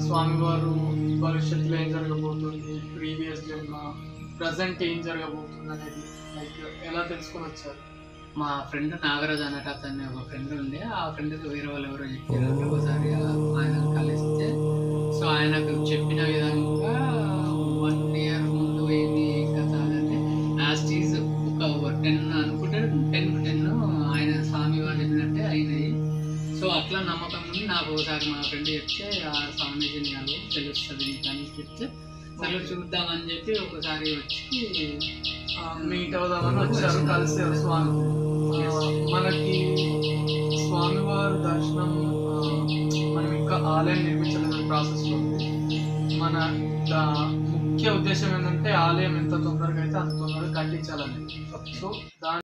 స్వామివారు భవిష్యత్తులో ఏం జరగబోతుంది, ప్రీవియస్ జన్మ, ప్రజెంట్ ఏం జరగబోతుంది అనేది లైక్ ఎలా తెలుసుకొని వచ్చారు? మా ఫ్రెండ్ నాగరాజు అన్నట్టు అతన్ని ఒక ఫ్రెండ్ ఉండే, ఆ ఫ్రెండ్కి వేరే వాళ్ళు ఎవరో చెప్పారు ఒకసారి ఆయన కలిస్తే. సో ఆయనకు చెప్పిన విధంగా 1 year ముందు ఏంది కథ అంటే లాస్ట్ ఈజ్ ఒక 10 అనుకుంటే 10 ఆయన స్వామి వారు చెప్పినట్టే అయినాయి. సో అట్లా నమ్మకం ఉంది నాకు. ఒకసారి మా ఫ్రెండ్ చెప్తే ఆ స్వామీజీని కాదు తెలుస్తుంది నీకు అని చెప్తే సరే చూద్దామని చెప్పి ఒకసారి వచ్చి మీట్ అవుదామని వచ్చారు, కలిసారు స్వామి. మనకి స్వామివారి దర్శనం మనం ఇంకా ఆలయం నిర్మించలేని ప్రాసెస్లో ఉంది. మన ముఖ్య ఉద్దేశం ఏంటంటే ఆలయం ఎంత తొందరగా అయితే అంత తొందరగా కట్టించాలని. సో దాని